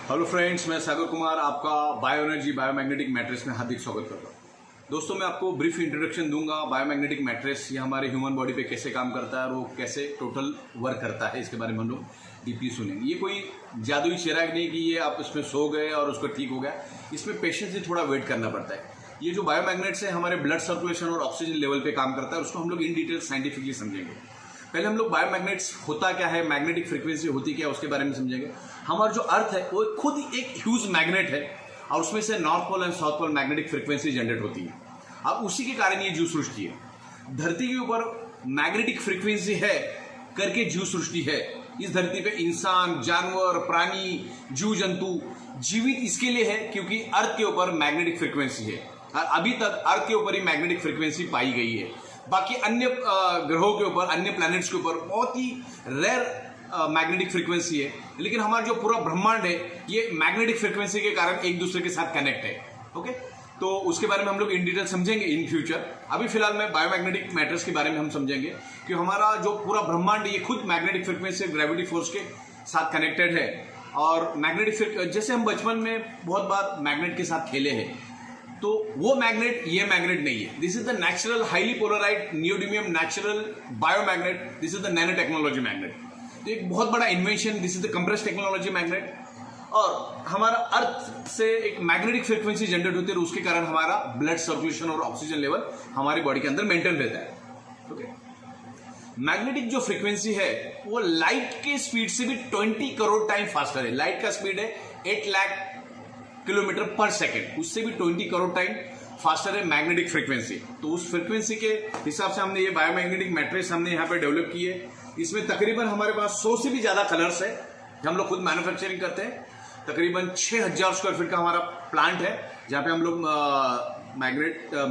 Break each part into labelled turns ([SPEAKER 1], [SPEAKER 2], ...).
[SPEAKER 1] Hello friends, मैं सागर कुमार आपका bio energy biomagnetic mattress में हार्दिक स्वागत करता हूँ। दोस्तों, मैं आपको ब्रीफ इंट्रोडक्शन दूंगा बायोमैग्नेटिक मैट्रेस ये हमारे ह्यूमन बॉडी पे कैसे काम करता है और वो कैसे टोटल वर्क करता है, इसके बारे में हम लोग डीपली सुनेंगे। ये कोई जादुई चिराग नहीं कि ये आप इसमें सो गए और उसको ठीक हो गया। इसमें पेशेंस से थोड़ा वेट करना पड़ता है। ये जो बायोमैग्नेट्स है हमारे ब्लड सर्कुलेशन और ऑक्सीजन लेवल पे काम करता है, उसको हम लोग इन डिटेल साइंटिफिकली समझेंगे। पहले हम लोग बायोमैग्नेट्स होता क्या है, मैग्नेटिक फ्रीक्वेंसी होती क्या है, उसके बारे में समझेंगे। हमारा जो अर्थ है वो खुद एक ह्यूज मैग्नेट है और उसमें से north pole and south pole magnetic frequency generate होती है। अब उसी के कारण ये जीव सृष्टि है। धरती के ऊपर मैग्नेटिक फ्रीक्वेंसी है करके जीव सृष्टि है। इस धरती पे इंसान, जानवर, प्राणी, जीव जंतु जीवित इसके लिए है क्योंकि अर्थ के ऊपर मैग्नेटिक फ्रीक्वेंसी है और अभी तक अर्थ के ऊपर ही मैग्नेटिक फ्रीक्वेंसी पाई गई है। बाकी अन्य ग्रहों के ऊपर, अन्य प्लैनेट्स के ऊपर बहुत ही रेयर मैग्नेटिक फ्रीक्वेंसी है, लेकिन हमारा जो पूरा ब्रह्मांड है ये मैग्नेटिक फ्रीक्वेंसी के कारण एक दूसरे के साथ कनेक्ट है। ओके, तो उसके बारे में हम लोग इन डिटेल समझेंगे इन फ्यूचर। अभी फिलहाल में बायोमैग्नेटिक मैटर्स के बारे में हम समझेंगे कि हमारा जो पूरा ब्रह्मांड ये खुद मैग्नेटिक फ्रीक्वेंसी, ग्रेविटी फोर्स के साथ कनेक्टेड है। और मैग्नेटिक जैसे हम बचपन में बहुत बार मैग्नेट के साथ खेले हैं, तो वो मैग्नेट ये मैग्नेट नहीं है। This is the natural highly polarised neodymium natural biomagnet. This is the nano technology magnet. तो एक बहुत बड़ा invention, this is the compress technology magnet. और हमारा अर्थ से एक मैग्नेटिक फ्रीक्वेंसी जनरेट होती है और उसके कारण हमारा ब्लड सर्कुलेशन और ऑक्सीजन लेवल हमारी बॉडी के अंदर मेंटेन रहता है। ओके, मैग्नेटिक जो फ्रीक्वेंसी है वो लाइट के स्पीड से भी 20 करोड़ टाइम फास्टर है। लाइट का स्पीड है 8 लाख किलोमीटर पर सेकेंड, उससे भी 20 करोड़ टाइम फास्टर है मैग्नेटिक फ्रीक्वेंसी। तो उस फ्रीक्वेंसी के हिसाब से हमने ये बायोमैग्नेटिक मैट्रेस हमने यहाँ पे डेवलप की है। इसमें तकरीबन हमारे पास 100 से भी ज्यादा कलर्स है। हम लोग खुद मैन्युफैक्चरिंग करते हैं। तकरीबन 6000 स्क्वायर फीट का हमारा प्लांट है जहाँ पे हम लोग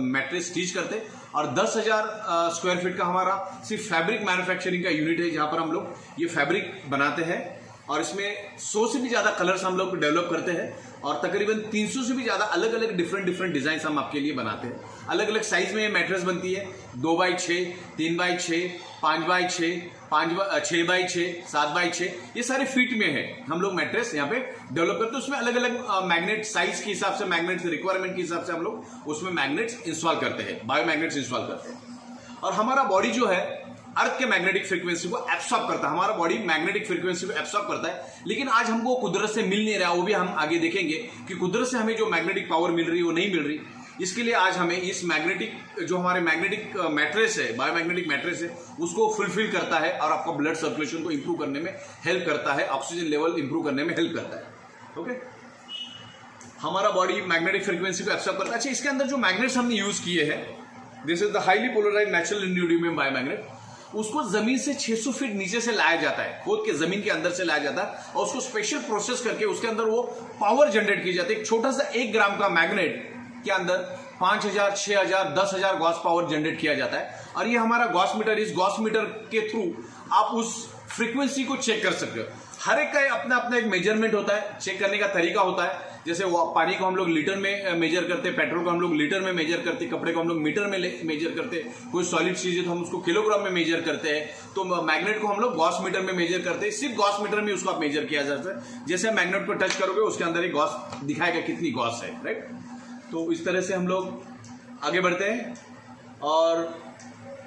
[SPEAKER 1] मैट्रेस स्टिच करते हैं। और 10,000 स्क्वायर फीट का हमारा सिर्फ फैब्रिक मैन्युफैक्चरिंग का यूनिट है जहाँ पर हम लोग ये फैब्रिक बनाते हैं। और इसमें 100 से भी ज्यादा कलर्स हम लोग डेवलप करते हैं और तकरीबन 300 से भी ज्यादा अलग अलग डिफरेंट डिजाइन हम आपके लिए बनाते हैं। अलग अलग साइज में ये मैट्रेस बनती है। 2x6, 3x6, 5x6, 6x6, 7x6, ये सारे फीट में है। हम लोग मैट्रेस यहाँ पे डेवलप करते हैं। उसमें अलग अलग मैग्नेट साइज के हिसाब से, मैग्नेट रिक्वायरमेंट के हिसाब से हम लोग उसमें मैग्नेट्स इंस्टॉल करते हैं, बायो मैग्नेट्स इंस्टॉल करते हैं। और हमारा बॉडी जो है अर्थ के मैग्नेटिक फ्रीक्वेंसी को एब्सॉर्ब करता है। हमारा बॉडी मैग्नेटिक फ्रीक्वेंसी को एब्सॉर्ब करता है, लेकिन आज हमको कुदरत से मिल नहीं रहा। वो भी हम आगे देखेंगे कि कुदरत से हमें जो मैग्नेटिक पावर मिल रही है वो नहीं मिल रही। इसके लिए आज हमें इस मैग्नेटिक जो हमारे मैग्नेटिक मैट्रेस है, बायोमैग्नेटिक मैट्रेस है, उसको फुलफिल करता है और आपका ब्लड सर्कुलेशन को इंप्रूव करने में हेल्प करता है, ऑक्सीजन लेवल इंप्रूव करने में हेल्प करता है। ओके, हमारा बॉडी मैग्नेटिक फ्रीक्वेंसी को एब्सॉर्ब करता है। अच्छा, इसके अंदर जो मैग्नेट्स हमने यूज किए हैं, this is the highly polarised natural neodymium biomagnet. उसको जमीन से 600 फीट नीचे से लाया जाता है, खोद के जमीन के अंदर से लाया जाता है और उसको स्पेशल प्रोसेस करके उसके अंदर वो पावर जनरेट की जाती है। एक छोटा सा 1 ग्राम का मैग्नेट के अंदर 5000, 6000, 10,000 गॉस पावर जनरेट किया जाता है। और ये हमारा गॉस मीटर, इस गॉस मीटर के थ्रू आप उस फ्रीक्वेंसी को चेक कर सकते हो। हर एक का अपना अपना एक मेजरमेंट होता है, चेक करने का तरीका होता है। जैसे पानी को हम लोग लीटर में मेजर करते हैं, पेट्रोल को हम लोग लीटर में मेजर करते हैं, कपड़े को हम लोग मीटर में मेजर करते हैं, कोई सॉलिड चीज है तो हम उसको किलोग्राम में मेजर करते हैं। तो मैग्नेट को हम लोग गॉस मीटर में मेजर करते हैं। सिर्फ गॉस मीटर में उसको आप मेजर किया जाता है। जैसे मैग्नेट को टच करोगे उसके अंदर एक गॉस दिखाएगा कितनी गॉस है, राइट। तो इस तरह से हम लोग आगे बढ़ते हैं। और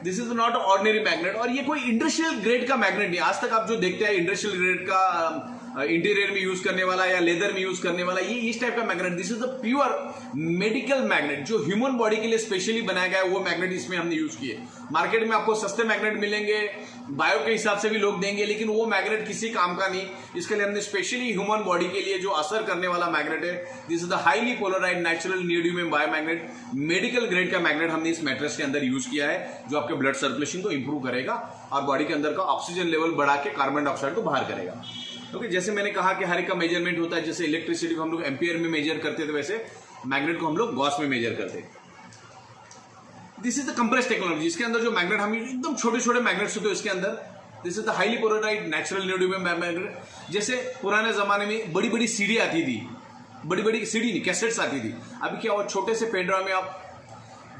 [SPEAKER 1] this is not ordinary magnet, और ये कोई इंडस्ट्रियल ग्रेड का मैग्नेट नहीं। आज तक आप जो देखते हैं इंडस्ट्रियल ग्रेड का इंटीरियर में यूज करने वाला या लेदर में यूज करने वाला, ये इस टाइप का magnet, this is the pure medical magnet जो ह्यूमन बॉडी के लिए स्पेशली बनाया गया है। वो मैग्नेट इसमें हमने यूज किए। मार्केट में आपको सस्ते मैग्नेट मिलेंगे, बायो के हिसाब से भी लोग देंगे, लेकिन वो मैग्नेट किसी काम का नहीं। इसके लिए हमने स्पेशली ह्यूमन बॉडी के लिए जो असर करने वाला मैग्नेट है, this is the highly polarised natural neodymium biomagnet, medical grade का मैग्नेट हमने इस मैट्रेस के अंदर यूज किया है, जो आपके ब्लड सर्कुलेशन को इंप्रूव करेगा और बॉडी के अंदर का ऑक्सीजन लेवल बढ़ा के कार्बन डाइऑक्साइड को बाहर करेगा। ओके, जैसे मैंने कहा कि हर एक का मेजरमेंट होता है। जैसे इलेक्ट्रिसिटी को हम लोग एम्पियर में मेजर करते थे, वैसे मैग्नेट को हम लोग गॉस में मेजर करते हैं। This is the compress technology. इसके अंदर जो मैग्नेट हम एकदम छोटे छोटे मैग्नेट्स होते हैं इसके अंदर। This is the highly polarised natural neodymium magnet. जैसे पुराने जमाने में बड़ी बड़ी सीडी आती थी, बड़ी बड़ी सीडी नहीं, कैसेट्स आती थी। अभी क्या हुआ, छोटे से पेन ड्राइव में आप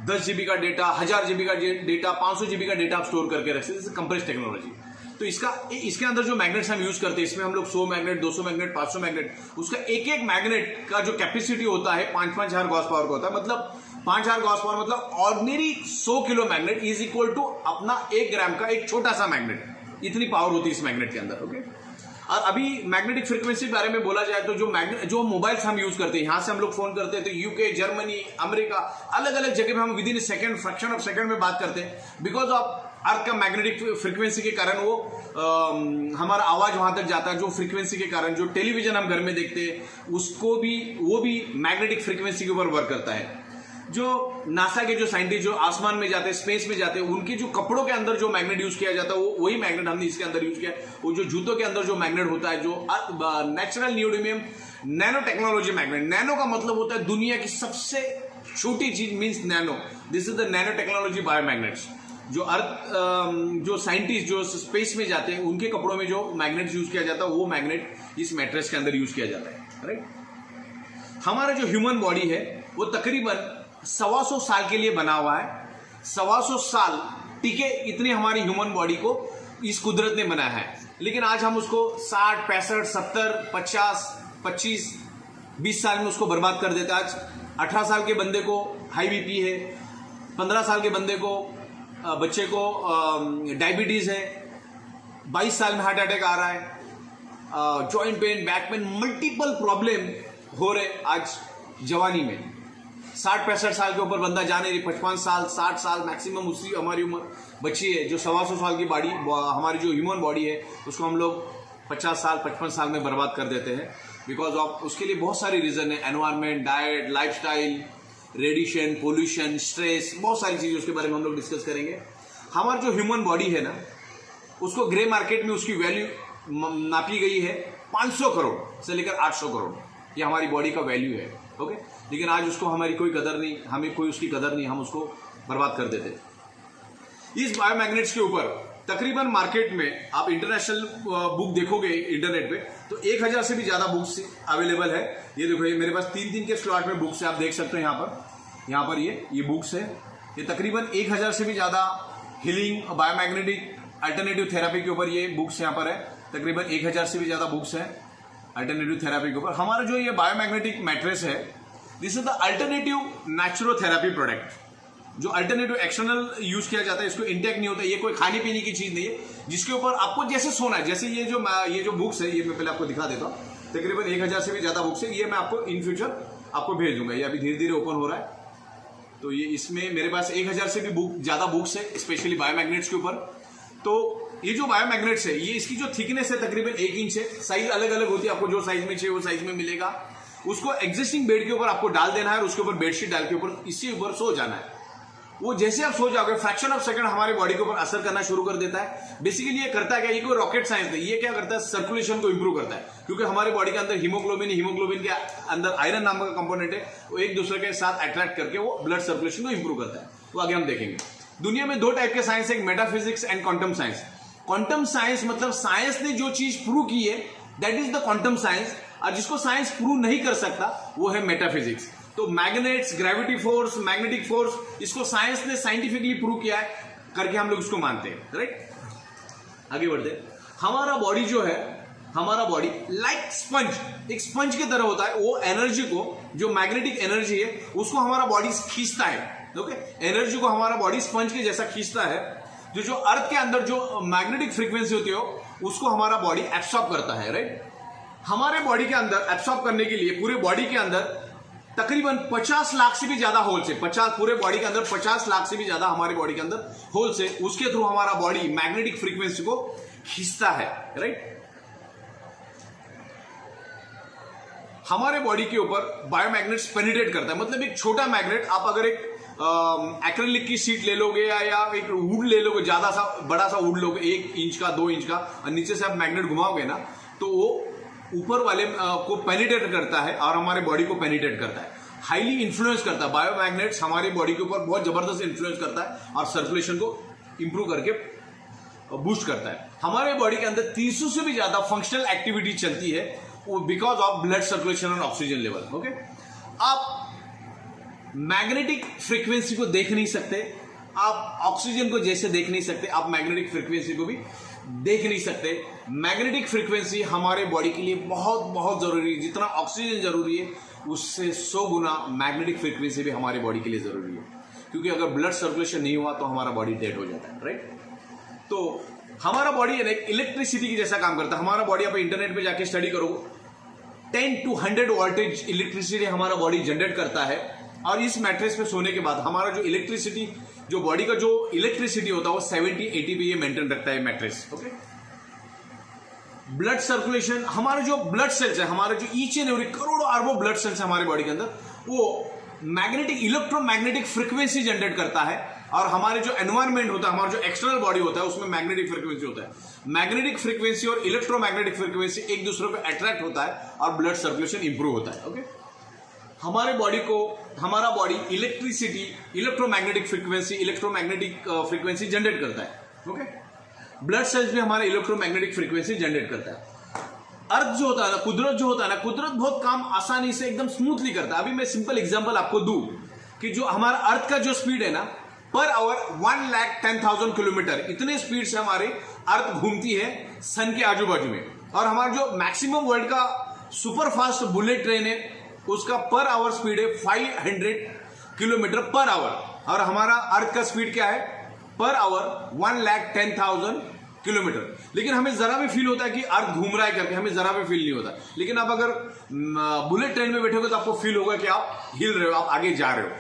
[SPEAKER 1] 10 GB का डेटा, 1000 GB का डेटा, 500 GB का डेटा आप स्टोर करके रख सकते हैं। Compress technology. तो तो इसके अंदर जो मैग्नेट्स हम यूज करते हैं, इसमें हम लोग 100 मैग्नेट, 200 मैग्नेट, 500 मैग्नेट, उसका एक एक मैग्नेट का जो कैपेसिटी होता है 5-5 हजार गॉस पावर का होता है। मतलब 5,000 गॉस पावर मतलब ordinary 100 kilo magnet is equal to अपना 1 ग्राम का एक छोटा सा मैग्नेट। इतनी पावर होती है इस मैग्नेट के अंदर। ओके, और अभी मैग्नेटिक फ्रीक्वेंसी के बारे में बोला जाए तो जो मोबाइल्स हम यूज करते हैं, यहां से हम लोग फोन करते हैं तो यूके, जर्मनी, अमेरिका, अलग अलग जगह में हम with in second, fraction of second में बात करते हैं। बिकॉज ऑफ अर्थ का मैग्नेटिक फ्रीक्वेंसी के कारण वो हमारा आवाज वहां तक जाता है। जो फ्रीक्वेंसी के कारण जो टेलीविजन हम घर में देखते हैं उसको भी, वो भी मैग्नेटिक फ्रीक्वेंसी के ऊपर वर्क करता है। जो नासा के जो साइंटिस्ट जो आसमान में जाते हैं, स्पेस में जाते हैं, उनके जो कपड़ों के अंदर जो मैग्नेट यूज किया जाता है वो वही मैग्नेट हमने इसके अंदर यूज किया। वो जो जूतों के अंदर जो मैग्नेट होता है, जो natural neodymium nano technology magnet. Nano का मतलब होता है दुनिया की सबसे छोटी चीज, means nano. This is the nano technology biomagnets. जो अर्थ जो साइंटिस्ट जो स्पेस में जाते हैं उनके कपड़ों में जो मैग्नेट यूज किया जाता है वो मैग्नेट इस मैट्रेस के अंदर यूज किया जाता है। राइट। हमारा जो ह्यूमन बॉडी है वो तकरीबन 125 साल के लिए बना हुआ है। 125 साल टिके, इतनी हमारी ह्यूमन बॉडी को इस कुदरत ने बनाया है। लेकिन आज हम उसको 60, 65, 70, 50, 25, 20 साल में उसको बर्बाद कर देते हैं। आज 18 साल के बंदे को हाई बीपी है, 15 साल के बंदे को बच्चे को डायबिटीज है, 22 साल में हार्ट अटैक आ रहा है, joint pain, back pain, multiple problem हो रहे आज जवानी में। 60-65 साल के ऊपर बंदा जाने, 55 साल, 60 साल मैक्सिमम उसकी हमारी उम्र बची है। जो 125 साल की बॉडी, हमारी जो ह्यूमन बॉडी है उसको हम लोग 50 साल, 55 साल में बर्बाद कर देते हैं। बिकॉज ऑफ उसके लिए बहुत सारी रीजन है, environment, diet, lifestyle, radiation, pollution, stress, बहुत सारी चीजें उसके बारे में हम लोग डिस्कस करेंगे। हमारा जो ह्यूमन बॉडी है ना, उसको ग्रे मार्केट में उसकी वैल्यू नापी गई है 500 करोड़ से लेकर 800 करोड़। ये हमारी बॉडी का वैल्यू है। ओके, लेकिन आज उसको हमारी कोई कदर नहीं, हमें कोई उसकी कदर नहीं, हम उसको बर्बाद कर देते। इस बायोमैग्नेट्स के ऊपर तकरीबन मार्केट में आप इंटरनेशनल बुक देखोगे इंटरनेट पे तो 1000 से भी ज्यादा बुक्स अवेलेबल है। ये देखो, ये मेरे पास 3-3 के स्लॉट में बुक्स है, आप देख सकते हैं यहाँ पर ये बुक्स है। ये तकरीबन 1000 से भी ज्यादा हीलिंग, बायोमैग्नेटिक, अल्टरनेटिव थेरेपी के ऊपर ये बुक्स यहाँ पर है। तकरीबन 1000 से भी ज्यादा बुक्स है अल्टरनेटिव थेरेपी के ऊपर। हमारा जो ये बायोमैग्नेटिक मैट्रेस है, this is the alternative naturotherapy product. जो अल्टरनेटिव एक्सटर्नल यूज किया जाता है, इसको इंटेक नहीं होता, ये कोई खाने पीने की चीज नहीं है, जिसके ऊपर आपको जैसे सोना है। जैसे ये जो बुक्स है, ये मैं पहले आपको दिखा देता हूँ। तकरीबन 1000 से भी ज्यादा बुक्स है। ये मैं आपको इन फ्यूचर आपको भेज दूंगा। ये अभी धीरे धीरे ओपन हो रहा है। तो ये इसमें मेरे पास 1000 से भी ज्यादा बुक्स है, स्पेशली बायोमैग्नेट्स के ऊपर। तो ये जो बायोमैग्नेट्स है, ये इसकी जो थिकनेस है तकरीबन 1 इंच है। साइज अलग अलग होती है, आपको जो साइज में चाहिए वो साइज में मिलेगा। उसको एग्जिस्टिंग बेड के ऊपर आपको डाल देना है और उसके ऊपर बेडशीट डाल के ऊपर इसके ऊपर सो जाना है। वो जैसे आप सो जाओगे, फ्रैक्शन ऑफ सेकंड हमारे बॉडी के ऊपर असर करना शुरू कर देता है। बेसिकली ये करता है क्या, ये कोई रॉकेट साइंस नहीं, ये क्या करता है, सर्कुलेशन को इंप्रूव करता है। क्योंकि हमारे बॉडी के अंदर हीमोग्लोबिन के अंदर आयरन नाम का कंपोनेंट है, वो एक दूसरे के साथ अट्रैक्ट करके वो ब्लड सर्कुलेशन को इंप्रूव करता है। वो आगे हम देखेंगे। दुनिया में 2 टाइप के साइंस है, एक metaphysics and quantum science. Quantum science मतलब साइंस ने जो चीज प्रूव की है, that is the quantum science. और जिसको साइंस प्रूव नहीं कर सकता वो है मेटाफिजिक्स। तो magnets, gravity force, magnetic force, इसको साइंस ने साइंटिफिकली प्रूव किया है करके हम लोग इसको मानते हैं। राइट, आगे बढ़ते हैं। हमारा बॉडी जो है, हमारा बॉडी लाइक स्पंज, एक स्पंज की तरह होता है। वो एनर्जी को, जो मैग्नेटिक एनर्जी है, उसको हमारा बॉडी खींचता है। ओके, एनर्जी को हमारा बॉडी स्पंज के जैसा खींचता है। जो अर्थ के अंदर जो मैग्नेटिक फ्रीक्वेंसी होती है उसको हमारा बॉडी एब्सॉर्ब करता है। राइट, हमारे बॉडी के अंदर एब्सॉर्ब करने के लिए पूरे बॉडी के अंदर तकरीबन 50 लाख से भी ज्यादा होल्स है। पूरे बॉडी के अंदर 50 लाख से भी ज्यादा हमारे बॉडी के अंदर होल्स है। उसके थ्रू हमारा बॉडी मैग्नेटिक फ्रीक्वेंसी को खींचता है। राइट, हमारे बॉडी के ऊपर बायोमैग्नेट्स पेनिट्रेट करता है। मतलब एक छोटा मैग्नेट, आप अगर एक एक्रेलिक की शीट ले लोगे या एक वुड ले लोगे, ज्यादा सा बड़ा सा वुड लोगे, 1 इंच का, 2 इंच का, और नीचे से आप मैग्नेट घुमाओगे ना, तो वो ऊपर वाले को पेनिट्रेट करता है और हमारे बॉडी को पेनिट्रेट करता है, हाईली इन्फ्लुएंस करता है। बायोमैग्नेट्स हमारी बॉडी के ऊपर बहुत जबरदस्त इन्फ्लुएंस करता है और सर्कुलेशन को इंप्रूव करके बूस्ट करता है। हमारे बॉडी के अंदर 300 से भी ज्यादा फंक्शनल एक्टिविटी चलती है बिकॉज ऑफ ब्लड सर्कुलेशन और ऑक्सीजन लेवल। ओके, आप मैग्नेटिक फ्रीक्वेंसी को देख नहीं सकते, आप ऑक्सीजन को जैसे देख नहीं सकते, आप मैग्नेटिक फ्रीक्वेंसी को भी देख नहीं सकते। मैग्नेटिक फ्रीक्वेंसी हमारे बॉडी के लिए बहुत बहुत जरूरी है। जितना ऑक्सीजन जरूरी है उससे 100 गुना मैग्नेटिक फ्रीक्वेंसी भी हमारे बॉडी के लिए जरूरी है, क्योंकि अगर ब्लड सर्कुलेशन नहीं हुआ तो हमारा बॉडी डेड हो जाता है, राइट। तो हमारा बॉडी है ना इलेक्ट्रिसिटी की जैसा काम करता है। हमारा बॉडी आप इंटरनेट पे जाके स्टडी करोगे 10 to 100 वोल्टेज इलेक्ट्रिसिटी हमारा बॉडी जनरेट करता है। और इस मैट्रेस पे सोने के बाद हमारा जो इलेक्ट्रिसिटी, जो बॉडी का जो इलेक्ट्रिसिटी होता है वो 70-80 पे ये मेंटेन रखता है मैट्रेस, ओके। ब्लड सर्कुलेशन, हमारे जो ब्लड सेल्स है, हमारे जो ईच एंड एवरी करोड़ों अरबों ब्लड सेल्स है हमारे बॉडी के अंदर, वो मैग्नेटिक इलेक्ट्रोमैग्नेटिक फ्रीक्वेंसी जनरेट करता है। और हमारे जो एनवायरमेंट होता है, हमारा जो एक्सटर्नल बॉडी होता है उसमें मैग्नेटिक फ्रीक्वेंसी होता है। मैग्नेटिक फ्रीक्वेंसी और इलेक्ट्रोमैग्नेटिक फ्रीक्वेंसी एक दूसरे को अट्रैक्ट होता है और ब्लड सर्कुलेशन इंप्रूव होता है, ओके। हमारे बॉडी को, हमारा body electricity, electromagnetic frequency generate करता है, ओके। ब्लड सेल्स भी हमारे इलेक्ट्रोमैग्नेटिक फ्रीक्वेंसी जनरेट करता है। अर्थ जो होता है ना, कुदरत जो होता है ना, कुदरत बहुत काम आसानी से एकदम स्मूथली करता है। अभी मैं सिंपल एग्जांपल आपको दूं कि जो हमारा अर्थ का जो स्पीड है ना पर आवर 1,10,000 किलोमीटर, इतने स्पीड से हमारे अर्थ घूमती है सन के आजू बाजू में। और हमारा जो मैक्सिमम वर्ल्ड का सुपर फास्ट बुलेट ट्रेन है उसका पर आवर स्पीड है 500 किलोमीटर पर आवर। और हमारा अर्थ का स्पीड क्या है पर आवर 1,10,000 किलोमीटर। लेकिन हमें जरा भी फील होता है कि अर्थ घूम रहा है करके, हमें जरा भी फील नहीं होता। लेकिन आप अगर बुलेट ट्रेन में बैठोगे तो आपको फील होगा कि आप हिल रहे हो, आप आगे जा रहे हो।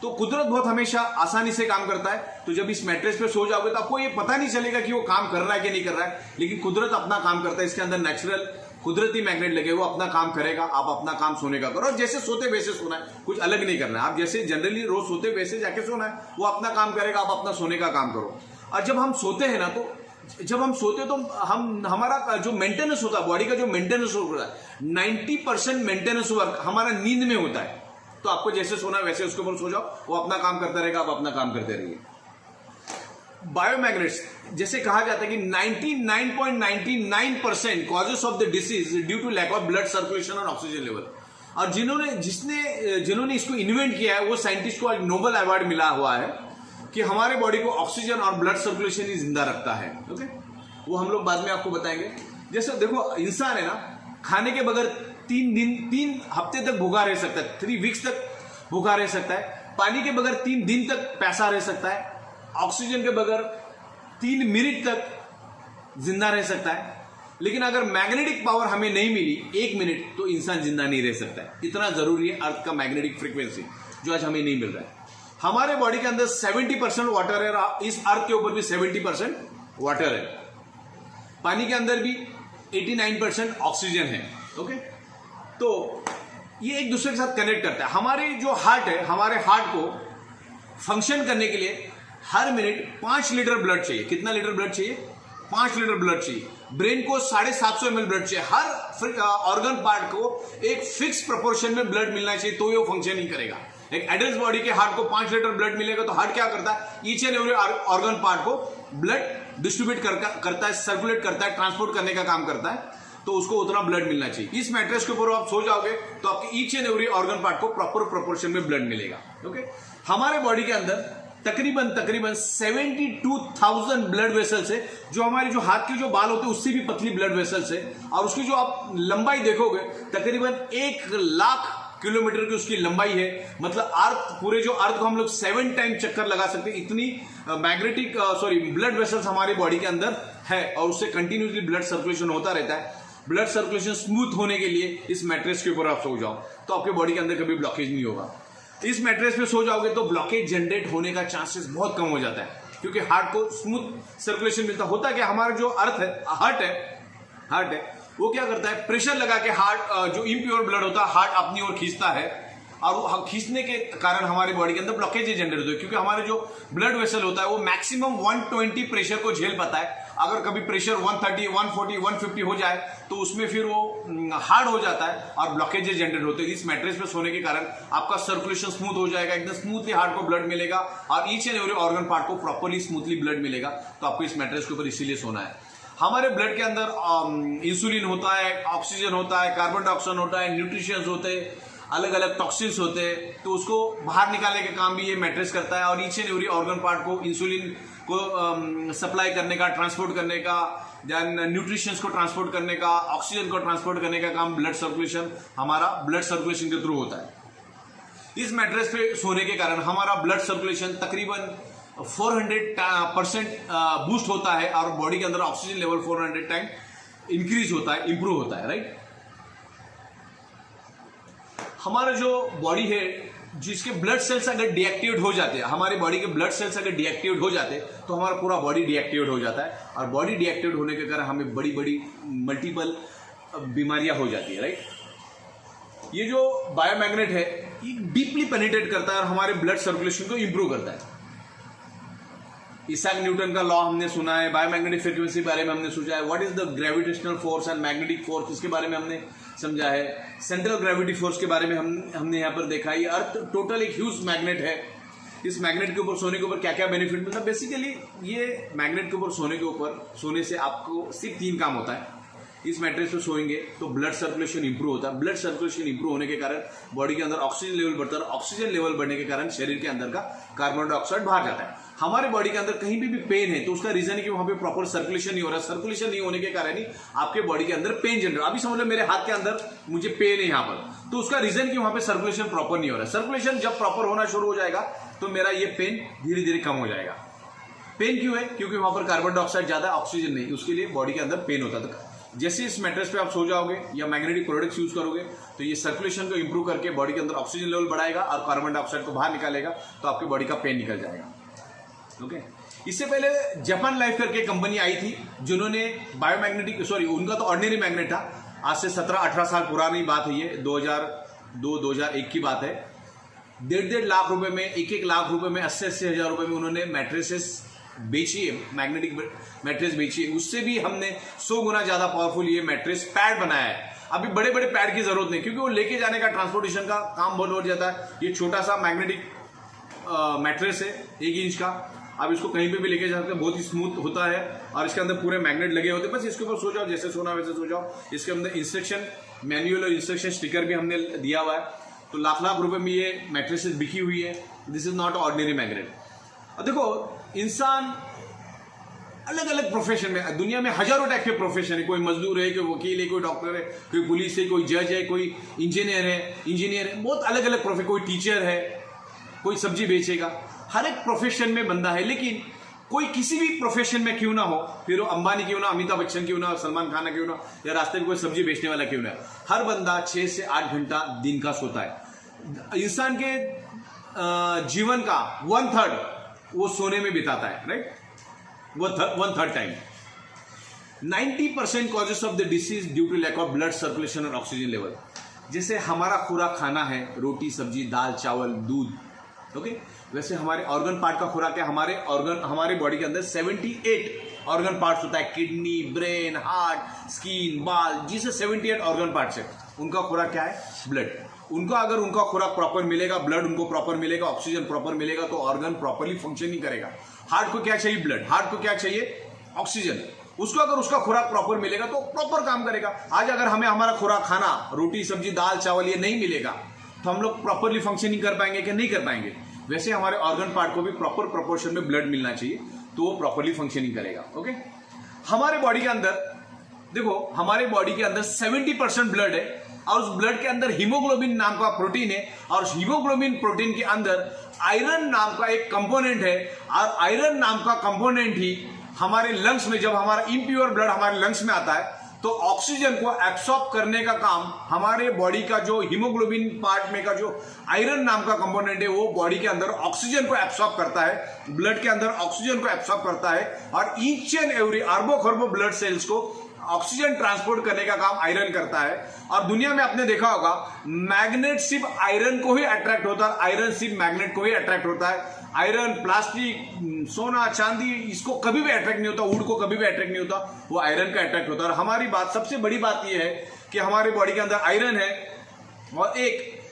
[SPEAKER 1] तो कुदरत बहुत हमेशा आसानी से काम करता है। तो जब इस मैट्रेस पे सो जाओगे तो आपको ये पता नहीं चलेगा कि वो काम कर रहा है कि नहीं कर रहा है, लेकिन कुदरत अपना काम करता है। इसके अंदर नेचुरल कुदरती मैग्नेट लगे, वो अपना काम करेगा, आप अपना काम सोने का करो। और जैसे सोते वैसे सोना है, कुछ अलग नहीं करना है। आप जैसे जनरली रोज सोते वैसे जाके सोना है, वो अपना काम करेगा, आप अपना सोने का काम करो। और जब हम सोते हैं ना, तो जब हम सोते तो हमारा जो मेंटेनेंस होता है, बॉडी का जो मेंटेनेंस होता है, 90% मेंटेनेंस वर्क हमारा नींद में होता है। तो आपको जैसे सोना है वैसे उसके ऊपर सो जाओ, वो अपना काम करता रहेगा, आप अपना काम करते रहिए। बायोमैग्नेट्स, जैसे कहा जाता है कि 99.99% causes of the disease due to lack of blood circulation और ऑक्सीजन लेवल। और जिन्होंने इसको इन्वेंट किया है वो साइंटिस्ट को आज नोबेल अवार्ड मिला हुआ है कि हमारे बॉडी को ऑक्सीजन और ब्लड सर्कुलेशन ही जिंदा रखता है, ओके। वो हम लोग बाद में आपको बताएंगे। जैसे देखो, इंसान है ना, खाने के बगैर 3 हफ्ते तक भूखा रह सकता है, 3 वीक्स तक भूखा रह सकता है। पानी के बगैर 3 दिन तक प्यासा रह सकता है। ऑक्सीजन के बगैर 3 मिनट तक जिंदा रह सकता है। लेकिन अगर मैग्नेटिक पावर हमें नहीं मिली 1 मिनट, तो इंसान जिंदा नहीं रह सकता है। इतना जरूरी है अर्थ का मैग्नेटिक फ्रीक्वेंसी, जो आज हमें नहीं मिल रहा है। हमारे बॉडी के अंदर 70% वाटर है, इस अर्थ के ऊपर भी 70% वाटर है। पानी के अंदर भी 89% ऑक्सीजन है, ओके। तो ये एक दूसरे के साथ कनेक्ट करता है। हमारे जो हार्ट है, हमारे हार्ट को फंक्शन करने के लिए हर मिनट 5 लीटर ब्लड चाहिए। कितना लीटर ब्लड चाहिए? 5 लीटर ब्लड चाहिए। ब्रेन को 750 ml ब्लड चाहिए। हर ऑर्गन पार्ट को एक फिक्स प्रोपोर्शन में ब्लड मिलना चाहिए, तो ये फंक्शन ही करेगा। एक एडल्ट बॉडी के हार्ट को 5 लीटर ब्लड मिलेगा तो हार्ट क्या करता है? Each and every organ part को ब्लड डिस्ट्रीब्यूट करता है, सर्कुलेट करता है, ट्रांसपोर्ट करने का काम करता है। तो उसको उतना ब्लड मिलना चाहिए। इस मैट्रेस के ऊपर आप सो जाओगे तो आपके each and every organ part को प्रॉपर प्रोपोर्शन में ब्लड मिलेगा, ओके। हमारे बॉडी के अंदर तकरीबन 72,000 ब्लड वेसल्स है, जो हमारे जो हाथ के जो बाल होते हैं उससे भी पतली ब्लड वेसल्स है। और उसकी जो आप लंबाई देखोगे तकरीबन 1 लाख किलोमीटर की उसकी लंबाई है। मतलब अर्थ, पूरे जो अर्थ को हम लोग 7 टाइम चक्कर लगा सकते हैं, इतनी ब्लड वेसल्स हमारी बॉडी के अंदर है। और उससे कंटिन्यूसली ब्लड सर्कुलेशन होता रहता है। ब्लड सर्कुलेशन स्मूथ होने के लिए इस मैट्रेस के ऊपर आप सो जाओ तो आपके बॉडी के अंदर कभी ब्लॉकेज नहीं होगा। इस मैट्रेस पे सो जाओगे तो ब्लॉकेज जनरेट होने का चांसेस बहुत कम हो जाता है, क्योंकि हार्ट को स्मूथ सर्कुलेशन मिलता होता है। कि हमारा जो हार्ट है वो क्या करता है? प्रेशर लगा के हार्ट, जो इम्प्योर ब्लड होता है, हार्ट अपनी ओर खींचता है। और वो खींचने के कारण हमारी बॉडी के अंदर ब्लॉकेज जनरेट होती है, क्योंकि हमारे जो ब्लड वेसल होता है वो मैक्सिमम 120 प्रेशर को झेल पाता है। अगर कभी प्रेशर 130, 140, 150 हो जाए तो उसमें फिर वो हार्ड हो जाता है और ब्लॉकेज जनरेट होते हैं। इस मैट्रेस पे सोने के कारण आपका सर्कुलेशन स्मूथ हो जाएगा, एकदम स्मूथली हार्ट को ब्लड मिलेगा और each and every organ part को प्रॉपरली स्मूथली ब्लड मिलेगा। तो आपको इस मैट्रेस के ऊपर इसीलिए सोना है। हमारे ब्लड के अंदर इंसुलिन होता है, ऑक्सीजन होता है, कार्बन डाइऑक्साइड होता है, न्यूट्रिशंस होते हैं, अलग अलग टॉक्सिन्स होते हैं। तो उसको बाहर निकालने का काम भी ये मैट्रेस करता है। और each and every organ part को इंसुलिन को सप्लाई करने का, ट्रांसपोर्ट करने का, देन न्यूट्रिशंस को ट्रांसपोर्ट करने का, ऑक्सीजन को ट्रांसपोर्ट करने का काम ब्लड सर्कुलेशन, हमारा ब्लड सर्कुलेशन के थ्रू होता है। इस मैट्रेस पे सोने के कारण हमारा ब्लड सर्कुलेशन तकरीबन 400% बूस्ट होता है और बॉडी के अंदर ऑक्सीजन लेवल 400 टाइम इंक्रीज होता है, इंप्रूव होता है, राइट। हमारा जो बॉडी है, जिसके ब्लड सेल्स अगर डीएक्टिवेट हो जाते हैं, हमारी बॉडी के ब्लड सेल्स अगर डीएक्टिवेट हो जाते हैं तो हमारा पूरा बॉडी डीएक्टिवेट हो जाता है और बॉडी डीएक्टिवेट होने के कारण हमें बड़ी बड़ी मल्टीपल बीमारियां हो जाती है, राइट। ये जो बायोमैग्नेट है ये डीपली पेनिट्रेट करता है और हमारे ब्लड सर्कुलेशन को इंप्रूव करता है। इसाक न्यूटन का लॉ हमने सुना है, बायोमैग्नेटिक फ्रीक्वेंसी के बारे में हमने सोचा है, what is the gravitational force and magnetic force, इसके बारे में हमने समझा है। सेंट्रल ग्रेविटी फोर्स के बारे में हमने यहाँ पर देखा है। ये अर्थ टोटल एक ह्यूज मैग्नेट है। इस मैग्नेट के ऊपर सोने के ऊपर क्या क्या बेनिफिट मिलता है? बेसिकली ये मैग्नेट के ऊपर सोने से आपको सिर्फ 3 काम होता है। इस मैट्रेस पे सोएंगे तो ब्लड सर्कुलेशन इंप्रूव होता है। ब्लड सर्कुलेशन इंप्रूव होने के कारण बॉडी के अंदर ऑक्सीजन लेवल बढ़ता है। ऑक्सीजन लेवल बढ़ने के कारण शरीर के अंदर का कार्बन डाइऑक्साइड बाहर जाता है। हमारे बॉडी के अंदर कहीं भी पेन है तो उसका रीजन है कि वहां पे प्रॉपर सर्कुलेशन नहीं हो रहा। सर्कुलेशन नहीं होने के कारण ही आपके बॉडी के अंदर पेन जनरेट। अभी समझ लो मेरे हाथ के अंदर मुझे पेन है यहाँ पर, तो उसका रीजन कि वहां पे सर्कुलेशन प्रॉपर नहीं हो रहा है। सर्कुलेशन जब प्रॉपर होना शुरू हो जाएगा तो मेरा ये पेन धीरे धीरे कम हो जाएगा। पेन क्यों है? क्योंकि वहां पर कार्बन डाइऑक्साइड ज्यादा, ऑक्सीजन नहीं, उसके लिए बॉडी के अंदर पेन होता था। जैसे इस मैट्रेस पे आप सो जाओगे या मैग्नेटिक प्रोडक्ट्स यूज करोगे तो ये सर्कुलेशन को इंप्रूव करके बॉडी के अंदर ऑक्सीजन लेवल बढ़ाएगा और कार्बन डाइऑक्साइड को बाहर निकालेगा, तो आपकी बॉडी का पेन निकल जाएगा। ओके। इससे पहले जापान लाइफ करके कंपनी आई थी जिन्होंने उनका तो ऑर्डिनरी मैग्नेट था। आज से 17-18 साल पुरानी बात है, ये 2002-2001 की बात है। 1.5 लाख रुपए में, 1 लाख रुपए में, 80 हजार रुपए में उन्होंने मैट्रेसेस बेची है, मैग्नेटिक मैट्रेस बेची है। उससे भी हमने 100 गुना ज्यादा पावरफुल ये मैट्रेस पैड बनाया है। अभी बड़े बड़े पैड की जरूरत नहीं, क्योंकि वो लेके जाने का ट्रांसपोर्टेशन का काम बहुत बढ़ जाता है। ये छोटा सा मैग्नेटिक मैट्रेस है 1 इंच का, आप इसको कहीं पे भी लेके जा सकते हैं। बहुत ही स्मूथ होता है और इसके अंदर पूरे मैग्नेट लगे होते हैं। बस इसके ऊपर सो जाओ, जैसे सोना वैसे सो जाओ। इसके अंदर इंस्ट्रक्शन मैनुअल और इंस्ट्रक्शन स्टिकर भी हमने दिया हुआ है। तो लाख रुपए में ये मैट्रेसेस बिकी हुई है। This is not ordinary magnet. अब देखो, इंसान अलग अलग प्रोफेशन में, दुनिया में हजारों टाइप के प्रोफेशन है। कोई मजदूर है, कोई वकील है, कोई डॉक्टर है, कोई पुलिस है, कोई जज है, कोई इंजीनियर है, बहुत अलग अलग प्रोफेशन, कोई टीचर है, कोई सब्जी बेचेगा। हर एक प्रोफेशन में बंदा है। लेकिन कोई किसी भी प्रोफेशन में क्यों ना हो, फिर वो अंबानी क्यों ना, अमिताभ बच्चन क्यों ना, सलमान खान क्यों ना, या रास्ते में कोई सब्जी बेचने वाला क्यों ना, हर बंदा 6 से 8 घंटा दिन का सोता है। इंसान के जीवन का 1/3 वो सोने में बिताता है, राइट। वो 1/3 time. 90% causes of the disease due to lack of blood circulation और ऑक्सीजन लेवल। जैसे हमारा खुराक खाना है रोटी, सब्जी, दाल, चावल, दूध, ओके, वैसे हमारे ऑर्गन पार्ट का खुराक है। हमारे बॉडी के अंदर 78 ऑर्गन पार्ट्स होता है। किडनी, ब्रेन, हार्ट, स्किन, बाल, जिसे 78 ऑर्गन पार्ट्स है। उनका खुराक क्या है? ब्लड। अगर उनका खुराक प्रॉपर मिलेगा, ब्लड उनको प्रॉपर मिलेगा, ऑक्सीजन प्रॉपर मिलेगा, तो ऑर्गन प्रॉपरली फंक्शनिंग करेगा। हार्ट को क्या चाहिए? ब्लड। हार्ट को क्या चाहिए? ऑक्सीजन। उसको अगर उसका खुराक प्रॉपर मिलेगा तो प्रॉपर काम करेगा। आज अगर हमें हमारा खुराक खाना रोटी, सब्जी, दाल, चावल ये नहीं मिलेगा तो हम लोग प्रॉपरली फंक्शनिंग कर पाएंगे कि नहीं कर पाएंगे? वैसे हमारे ऑर्गन पार्ट को भी प्रॉपर प्रोपोर्शन में ब्लड मिलना चाहिए, तो वो प्रॉपरली फंक्शनिंग करेगा। ओके। हमारे बॉडी के अंदर देखो, हमारे बॉडी के अंदर 70% ब्लड है और उस ब्लड के अंदर हीमोग्लोबिन नाम का प्रोटीन है और हीमोग्लोबिन प्रोटीन के अंदर आयरन नाम का एक कंपोनेंट है और आयरन नाम का कंपोनेंट ही हमारे लंग्स में, जब हमारा इम्प्योर ब्लड हमारे लंग्स में आता है तो ऑक्सीजन को एब्सॉर्ब करने का काम हमारे बॉडी का जो हीमोग्लोबिन पार्ट में का जो आयरन नाम का कंपोनेंट है वो बॉडी के अंदर ऑक्सीजन को एब्सॉर्ब करता है, ब्लड के अंदर ऑक्सीजन को एब्सॉर्ब करता है और ईच एंड एवरी अरबों खरबों ब्लड सेल्स को ऑक्सीजन ट्रांसपोर्ट करने का काम आयरन करता है। और दुनिया में आपने देखा होगा मैग्नेट सिर्फ आयरन को ही अट्रैक्ट होता है, आयरन सिर्फ मैग्नेट को ही अट्रैक्ट होता है। आयरन, प्लास्टिक, सोना, चांदी इसको कभी भी अट्रैक्ट नहीं होता, वुड को कभी भी अट्रैक्ट नहीं होता, वो आयरन का अट्रैक्ट होता है। और हमारी बात, सबसे बड़ी बात यह है कि हमारे बॉडी के अंदर आयरन है और एक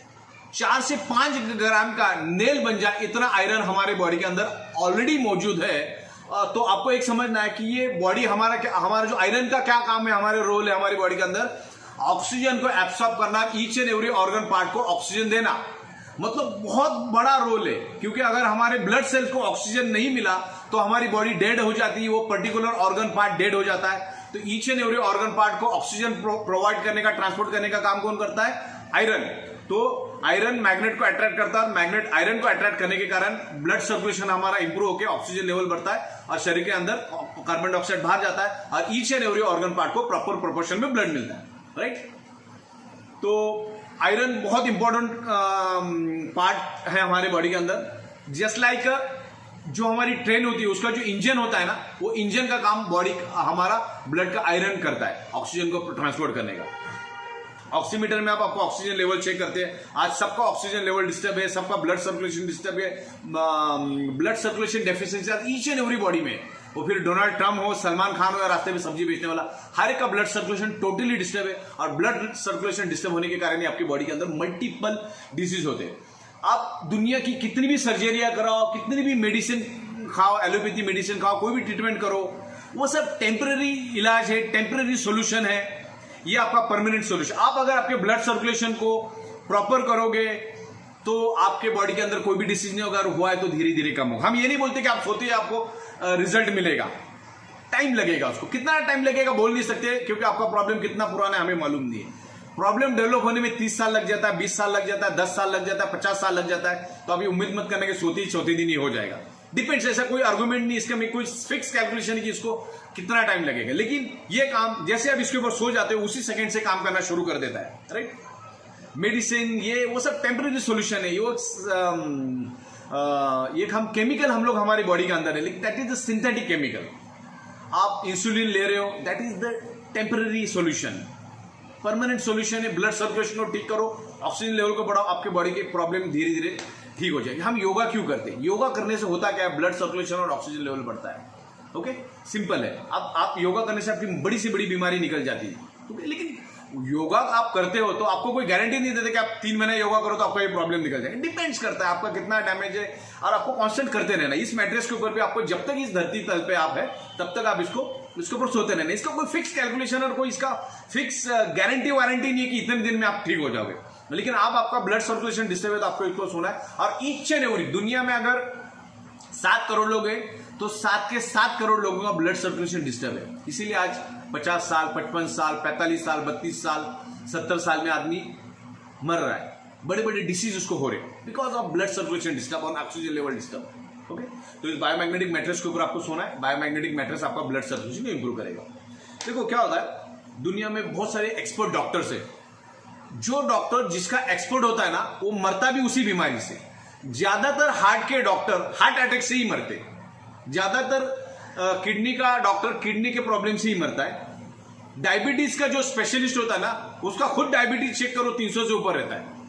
[SPEAKER 1] 4 से 5 ग्राम का नेल बन जाए इतना आयरन हमारे बॉडी के अंदर ऑलरेडी मौजूद है। तो आपको एक समझना है कि ये बॉडी हमारा जो आयरन का क्या काम है, हमारे रोल है हमारी बॉडी के अंदर ऑक्सीजन को एब्सॉर्ब करना, each and every organ part को ऑक्सीजन देना, मतलब बहुत बड़ा रोल है। क्योंकि अगर हमारे ब्लड सेल्स को ऑक्सीजन नहीं मिला तो हमारी बॉडी डेड हो जाती है, वो पर्टिकुलर ऑर्गन पार्ट डेड हो जाता है। तो each and every organ part को ऑक्सीजन प्रोवाइड करने का, ट्रांसपोर्ट करने का काम कौन करता है? आयरन। तो आयरन मैग्नेट को अट्रैक्ट करता है, मैग्नेट आयरन को अट्रैक्ट करने के कारण ब्लड सर्कुलेशन हमारा इंप्रूव होकर ऑक्सीजन लेवल बढ़ता है और शरीर के अंदर कार्बन डाइऑक्साइड बाहर जाता है और each and every organ part को प्रॉपर प्रोपोर्शन में ब्लड मिलता है, राइट। तो आयरन बहुत इंपॉर्टेंट पार्ट है हमारे बॉडी के अंदर। जस्ट लाइक जो हमारी ट्रेन होती है उसका जो इंजन होता है ना, वो इंजन का काम बॉडी हमारा ब्लड का आयरन करता है ऑक्सीजन को ट्रांसपोर्ट करने का। ऑक्सीमीटर में आप आपको ऑक्सीजन लेवल चेक करते हैं, आज सबका ऑक्सीजन लेवल डिस्टर्ब है, सबका ब्लड सर्कुलेशन डिस्टर्ब है, blood circulation deficiency each and every body में। वो फिर डोनाल्ड ट्रम्प हो, सलमान खान हो या रास्ते में सब्जी बेचने वाला, हर एक का ब्लड सर्कुलेशन टोटली डिस्टर्ब है और ब्लड सर्कुलेशन डिस्टर्ब होने के कारण ही आपकी बॉडी के अंदर मल्टीपल डिजीज होते हैं। आप दुनिया की कितनी भी सर्जरियां कराओ, कितनी भी मेडिसिन खाओ, एलोपैथी मेडिसिन खाओ, कोई भी ट्रीटमेंट करो, वो सब टेम्पररी इलाज है, टेम्पररी सोल्यूशन है, ये आपका परमानेंट सोल्यूशन। आप अगर आपके ब्लड सर्कुलेशन को प्रॉपर करोगे तो आपके बॉडी के अंदर कोई भी डिसीज नहीं होगा, अगर हुआ है तो धीरे धीरे कम होगा। हम ये नहीं बोलते कि आप सोते ही आपको रिजल्ट मिलेगा, टाइम लगेगा। उसको कितना टाइम लगेगा बोल नहीं सकते, क्योंकि आपका प्रॉब्लम कितना पुराना है हमें मालूम नहीं है। प्रॉब्लम डेवलप होने में 30 साल लग जाता है, 20 साल लग जाता है, 10 साल लग जाता है, 50 साल लग जाता है। तो अभी उम्मीद मत करने के सोते दिन ही हो जाएगा। डिपेंड्स, ऐसा कोई आर्गुमेंट नहीं, इसका में कोई फिक्स कैलकुलेशन है कि इसको कितना टाइम लगेगा। लेकिन ये काम जैसे आप इसके ऊपर सो जाते हो उसी सेकंड से काम करना शुरू कर देता है, राइट। मेडिसिन ये वो सब टेम्पररी सोल्यूशन है, ये हम केमिकल हम लोग हमारी बॉडी के अंदर है, लेकिन that is the synthetic chemical. आप इंसुलिन ले रहे हो, that is the temporary solution. Permanent solution है ब्लड सर्कुलेशन को ठीक करो, ऑक्सीजन लेवल को बढ़ाओ, आपके बॉडी की प्रॉब्लम धीरे धीरे ठीक हो जाएगी। हम योगा क्यों करते हैं? योगा करने से होता क्या है? ब्लड सर्कुलेशन और ऑक्सीजन लेवल बढ़ता है। ओके, सिंपल है। अब आप योगा करने से आपकी बड़ी से बड़ी बीमारी निकल जाती है, ओके। लेकिन योगा आप करते हो तो आपको कोई गारंटी नहीं देते कि आप 3 महीने योगा करो तो आपका ये प्रॉब्लम निकल जाएगा। डिपेंड्स करता है आपका कितना डैमेज है, और आपको कांस्टेंट करते रहना। इस मैट्रेस के ऊपर भी आपको जब तक इस धरती तल पे आप है तब तक आप इसके ऊपर सोते रहना। इसका कोई फिक्स कैलकुलेशन और कोई इसका फिक्स गारंटी वारंटी नहीं है कि इतने दिन में आप ठीक हो जाओगे। लेकिन आप आपका ब्लड सर्कुलेशन डिस्टर्ब है तो आपको इसको सोना है। और ईच एंड एवरी दुनिया में अगर 7 करोड़ लोग हैं तो 7 के 7 करोड़ लोगों का ब्लड सर्कुलेशन डिस्टर्ब है। इसीलिए आज 50 साल, 55 साल, 45 साल, 32 साल, 70 साल में आदमी मर रहा है। बड़े बड़े डिसीज उसको हो रहे हैं because of blood circulation disturb और ऑक्सीजन लेवल डिस्टर्ब। ओके, तो इस बायोमैग्नेटिक मैट्रेस के ऊपर आपको सोना है। बायोमैग्नेटिक मैट्रेस आपका ब्लड सर्कुलेशन को इंप्रूव करेगा। देखो क्या होता है, दुनिया में बहुत सारे एक्सपर्ट डॉक्टर्स है। जो डॉक्टर जिसका एक्सपर्ट होता है ना, वो मरता भी उसी बीमारी से। ज्यादातर हार्ट के डॉक्टर हार्ट अटैक से ही मरते, ज्यादातर किडनी का डॉक्टर किडनी के प्रॉब्लम से ही मरता है। डायबिटीज का जो स्पेशलिस्ट होता है ना, उसका खुद डायबिटीज चेक करो 300 से ऊपर रहता है।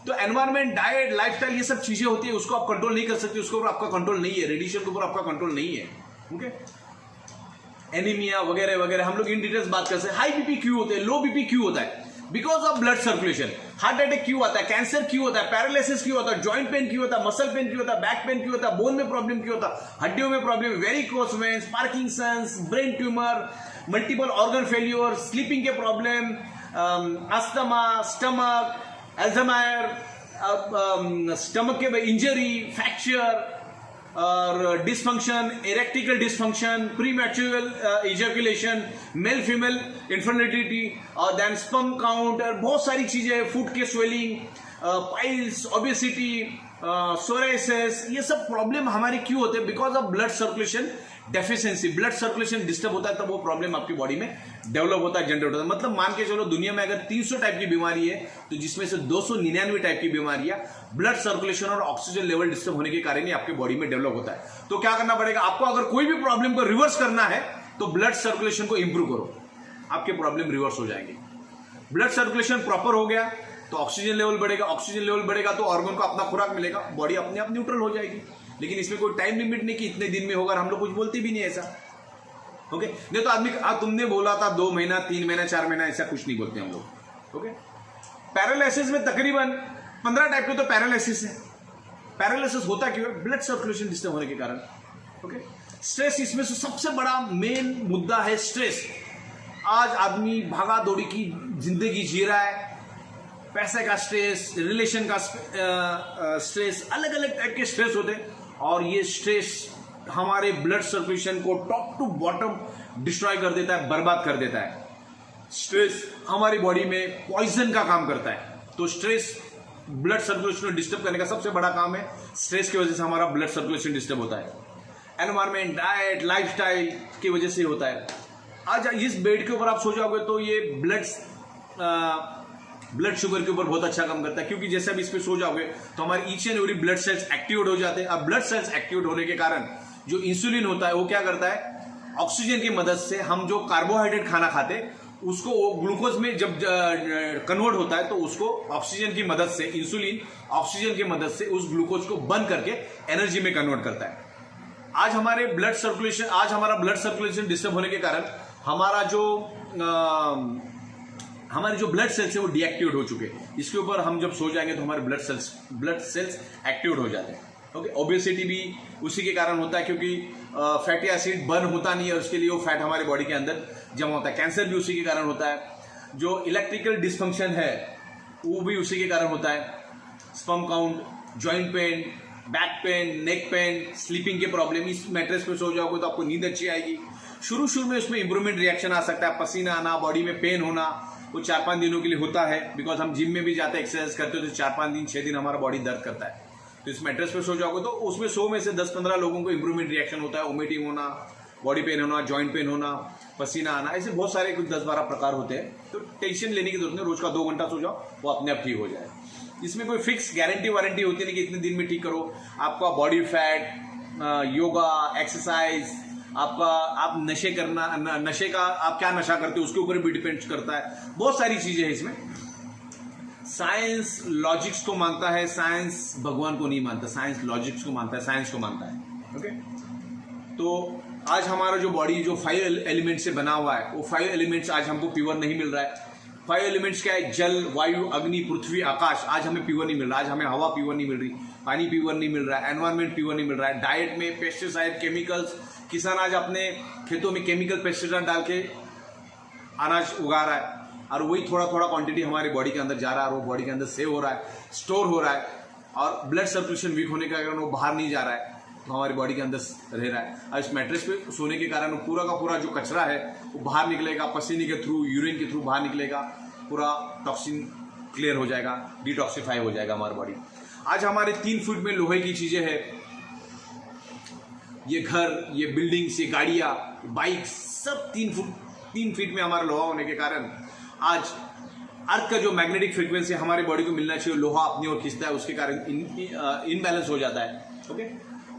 [SPEAKER 1] तो एनवायरमेंट, डाइट, लाइफस्टाइल, ये सब चीजें होती है, उसको आप कंट्रोल नहीं कर सकते, उसके ऊपर आपका कंट्रोल नहीं है। रेडिएशन के ऊपर आपका कंट्रोल नहीं है, ओके। एनीमिया वगैरह वगैरह हम लोग इन डिटेल्स बात करते हैं। हाई बीपी क्यों होते हैं, लो बीपी क्यों होता है? Because of blood circulation. Heart attack क्यों होता है, कैंसर क्यों होता है, पैरालिसिस क्यों होता है, जॉइंट पेन क्यों होता है, मसल पेन क्यों होता है, बैक पेन क्यों होता है, बोन में प्रॉब्लम क्यों होता है, हड्डियों में problem, varicose veins, Parkinson's, brain tumour, multiple organ failure, sleeping के problem, asthma, stomach, Alzheimer's, stomach के इंजरी, फ्रैक्चर और dysfunction, erectile dysfunction, premature ejaculation, male female infertility और देन स्पर्म काउंट, और बहुत सारी चीजें, फूट के स्वेलिंग, पाइल्स, ओबेसिटी, सोराइसिस, ये सब प्रॉब्लम हमारे क्यों होते हैं? Because of blood circulation deficiency. Blood circulation disturb होता है तब वो प्रॉब्लम आपकी बॉडी में डेवलप होता है, जनरेट होता है। मतलब मान के चलो दुनिया में अगर 300 टाइप की बीमारी है तो जिसमें से 299 टाइप की बीमारियां ब्लड सर्कुलेशन और ऑक्सीजन लेवल डिस्टर्ब होने के कारण ही आपके बॉडी में डेवलप होता है। तो क्या करना पड़ेगा आपको? अगर कोई भी प्रॉब्लम को रिवर्स करना है तो ब्लड सर्कुलेशन को इंप्रूव करो, आपके प्रॉब्लम रिवर्स हो जाएंगे। ब्लड सर्कुलेशन प्रॉपर हो गया तो ऑक्सीजन लेवल बढ़ेगा, ऑक्सीजन लेवल बढ़ेगा तो ऑर्गन को अपना खुराक मिलेगा, बॉडी अपने आप न्यूट्रल हो जाएगी। लेकिन इसमें कोई टाइम लिमिट नहीं कि इतने दिन में होगा, हम लोग कुछ बोलते भी नहीं ऐसा, ओके। नहीं तो आदमी तुमने बोला था 2 महीना, 3 महीना, 4 महीना, ऐसा कुछ नहीं बोलते हम लोग, ओके। पैरालिसिस में तकरीबन 15 टाइप के तो पैरालिसिस है। पैरालिसिस होता क्यों है? ब्लड सर्कुलेशन डिस्टर्ब होने के कारण, ओके। स्ट्रेस इसमें से सबसे बड़ा मेन मुद्दा है, स्ट्रेस। आज आदमी भागा दौड़ी की जिंदगी जी रहा है, पैसे का स्ट्रेस, रिलेशन का स्ट्रेस, अलग अलग टाइप के स्ट्रेस होते हैं और ये स्ट्रेस हमारे ब्लड सर्कुलेशन को टॉप टू बॉटम डिस्ट्रॉय कर देता है, बर्बाद कर देता है। स्ट्रेस हमारी बॉडी में पॉइजन का काम करता है। तो स्ट्रेस ब्लड सर्कुलेशन को डिस्टर्ब करने का सबसे बड़ा काम है। स्ट्रेस की वजह से हमारा ब्लड सर्कुलेशन डिस्टर्ब होता है। एनवायरमेंट, डाइट, लाइफस्टाइल की वजह से होता है। आज इस बेड के ऊपर आप सो जाओगे तो ये ब्लड शुगर के ऊपर बहुत अच्छा काम करता है, क्योंकि जैसे भी इस पे सो जाओगे तो हमारी each and every blood cells activate हो जाते हैं। अब ब्लड सेल्स एक्टिवेट होने के कारण जो इंसुलिन होता है वो क्या करता है, ऑक्सीजन की मदद से हम जो कार्बोहाइड्रेट खाना खाते हैं उसको वो ग्लूकोज में जब कन्वर्ट होता है तो उसको ऑक्सीजन की मदद से, इंसुलिन ऑक्सीजन की मदद से उस ग्लूकोज को बर्न करके एनर्जी में कन्वर्ट करता है। आज हमारा ब्लड सर्कुलेशन डिस्टर्ब होने के कारण हमारी जो ब्लड सेल्स है वो डीएक्टिवेट हो चुके हैं। इसके ऊपर हम जब सो जाएंगे तो हमारे ब्लड सेल्स एक्टिवेट हो जाते हैं। ओके, ओबेसिटी भी उसी के कारण होता है, क्योंकि फैटी एसिड बर्न होता नहीं है, उसके लिए वो फैट हमारे बॉडी के अंदर जमा होता है। कैंसर भी उसी के कारण होता है। जो इलेक्ट्रिकल डिस्फंक्शन है वो भी उसी के कारण होता है। Sperm count, joint pain, back pain, neck pain, sleeping के प्रॉब्लम। इस मैट्रेस पे सो जाओगे तो आपको नींद अच्छी आएगी। शुरू में उसमें इंप्रूवमेंट रिएक्शन आ सकता है, पसीना आना, बॉडी में पेन होना, वो 4-5 दिनों के लिए होता है। बिकॉज हम जिम में भी जाते हैं, एक्सरसाइज करते हो तो 4-5 दिन 6 दिन हमारा बॉडी दर्द करता है। तो इस मैट्रेस पे सो जाओगे तो उसमें 100 में से 10-15 लोगों को इंप्रूवमेंट रिएक्शन होता है। वोमिटिंग होना, बॉडी पेन होना, जॉइंट पेन होना, पसीना आना, ऐसे बहुत सारे कुछ 10-12 प्रकार होते हैं। तो टेंशन लेने की जरूरत नहीं, रोज का 2 घंटा सो जाओ, वो अपने आप ठीक हो जाए। इसमें कोई फिक्स गारंटी वारंटी होती नहीं कि इतने दिन में ठीक करो। आपका बॉडी फैट, योगा, एक्सरसाइज, आप नशे का आप क्या नशा करते हो उसके ऊपर भी डिपेंड करता है। बहुत सारी चीजें हैं इसमें। साइंस लॉजिक्स को मानता है, साइंस भगवान को नहीं मानता। साइंस लॉजिक्स को मानता है, साइंस को मानता है। ओके, तो आज हमारा जो बॉडी जो 5 एलिमेंट से बना हुआ है वो 5 एलिमेंट्स आज हमको प्योर नहीं मिल रहा है। 5 एलिमेंट्स क्या है? जल, वायु, अग्नि, पृथ्वी, आकाश। आज हमें प्योर नहीं मिल रहा। आज हमें हवा प्योर नहीं मिल रही, पानी प्योर नहीं मिल रहा है, एनवायरमेंट प्योर नहीं मिल रहा है। डाइट में पेस्टिसाइड, केमिकल्स, किसान आज अपने खेतों में केमिकल पेस्टिसाइड डाल के अनाज उगा रहा है और वही थोड़ा क्वांटिटी हमारी बॉडी के अंदर जा रहा है और वो बॉडी के अंदर सेव हो रहा है, स्टोर हो रहा है। और ब्लड सर्कुलेशन वीक होने के कारण वो बाहर नहीं जा रहा है, तो हमारी बॉडी के अंदर रह रहा है। और इस मैट्रेस पे सोने के कारण पूरा का पूरा जो कचरा है वो बाहर निकलेगा, पसीने के थ्रू, यूरिन के थ्रू बाहर निकलेगा, पूरा टॉक्सिन क्लियर हो जाएगा, डिटॉक्सिफाई हो जाएगा हमारी बॉडी। आज हमारे 3 फीट में लोहे की चीजें हैं। ये घर, ये बिल्डिंग्स, ये गाड़ियां, बाइक, सब 3 फीट में हमारा लोहा होने के कारण आज अर्थ का जो मैग्नेटिक फ्रीक्वेंसी हमारी बॉडी को मिलना चाहिए, लोहा अपनी ओर खींचता है, उसके कारण इनबैलेंस हो जाता है। ओके,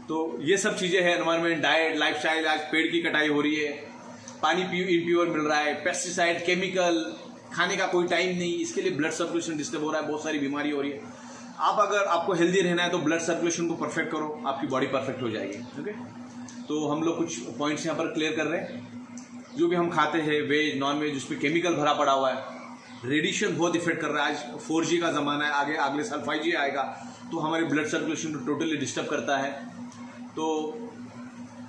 [SPEAKER 1] तो ये सब चीजें हैं। Environment, diet, lifestyle. आज पेड़ की कटाई हो रही है, पानी इम्प्योर मिल रहा है, पेस्टिसाइड, केमिकल, खाने का कोई टाइम नहीं, इसके लिए ब्लड सर्कुलेशन डिस्टर्ब हो रहा है, बहुत सारी बीमारी हो रही है। अगर आपको हेल्दी रहना है तो ब्लड सर्कुलेशन को परफेक्ट करो, आपकी बॉडी परफेक्ट हो जाएगी। ओके, तो हम लोग कुछ पॉइंट्स यहाँ पर क्लियर कर रहे हैं। जो भी हम खाते हैं, वेज, नॉन वेज, उसमें केमिकल भरा पड़ा हुआ है, रेडिएशन बहुत इफेक्ट कर रहा है। आज 4G का जमाना है, आगे अगले साल 5G आएगा तो हमारे ब्लड सर्कुलेशन को टोटली डिस्टर्ब करता है। तो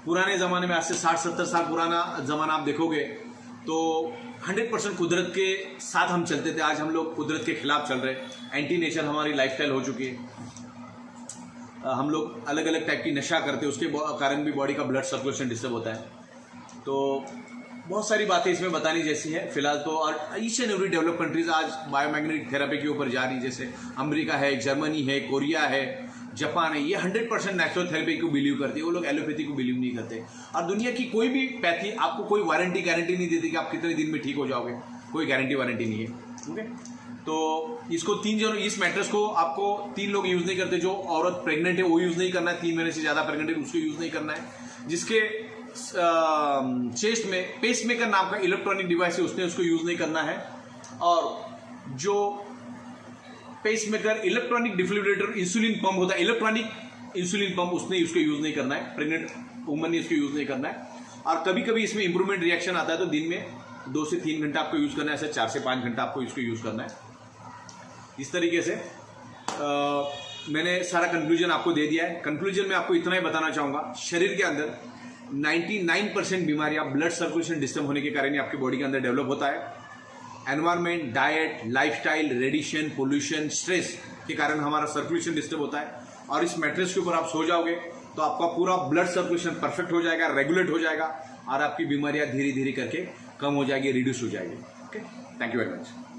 [SPEAKER 1] पुराने ज़माने में, आज से 60-70 साल पुराना ज़माना आप देखोगे तो 100% कुदरत के साथ हम चलते थे। आज हम लोग कुदरत के खिलाफ चल रहे हैं, एंटी नेचर हमारी लाइफस्टाइल हो चुकी है। हम लोग अलग अलग टाइप की नशा करते हैं, उसके कारण भी बॉडी का ब्लड सर्कुलेशन डिस्टर्ब होता है। तो बहुत सारी बातें इसमें बताने जैसी है फिलहाल तो। और each and every develop countries आज बायोमैग्नेटिक थेरेपी के ऊपर जा रही, जैसे अमेरिका है, जर्मनी है, कोरिया है, जापान है। ये 100% नेचुरल थेरेपी को बिलीव करती है, वो लोग एलोपैथी को बिलीव नहीं करते। और दुनिया की कोई भी पैथी आपको कोई गारंटी नहीं देती कि आप कितने दिन में ठीक हो जाओगे, कोई गारंटी नहीं है। ओके, तो इसको 3 जन, इस मैट्रेस को आपको 3 लोग यूज नहीं करते। जो औरत प्रेग्नेंट है वो यूज नहीं करना है, 3 महीने से ज्यादा प्रेग्नेंट है उसको यूज नहीं करना है। जिसके चेस्ट में पेसमेकर नाम का इलेक्ट्रॉनिक डिवाइस है उसने उसको यूज नहीं करना है। और जो pacemaker, electronic defibrillator, insulin pump होता है, इलेक्ट्रॉनिक इंसुलिन पंप, उसने उसको यूज नहीं करना है। प्रेग्नेंट वुमन ने इसको यूज नहीं करना है। और कभी कभी इसमें इंप्रूवमेंट रिएक्शन आता है तो दिन में 2 से 3 घंटा आपको यूज करना है, ऐसे 4 से 5 घंटा आपको इसको यूज करना है। इस तरीके से मैंने सारा कंक्लूजन आपको दे दिया है। कंक्लूजन में आपको इतना ही बताना चाहूंगा, शरीर के अंदर 99% बीमारियां ब्लड सर्कुलेशन डिस्टर्ब होने के कारण ही आपकी बॉडी के अंदर डेवलप होता है। Environment, diet, lifestyle, radiation, pollution, stress के कारण हमारा सर्कुलेशन डिस्टर्ब होता है। और इस मैट्रेस के ऊपर आप सो जाओगे तो आपका पूरा ब्लड सर्कुलेशन परफेक्ट हो जाएगा, रेगुलेट हो जाएगा, और आपकी बीमारियां धीरे धीरे करके कम हो जाएगी, रिड्यूस हो जाएगी। Okay, thank you very much.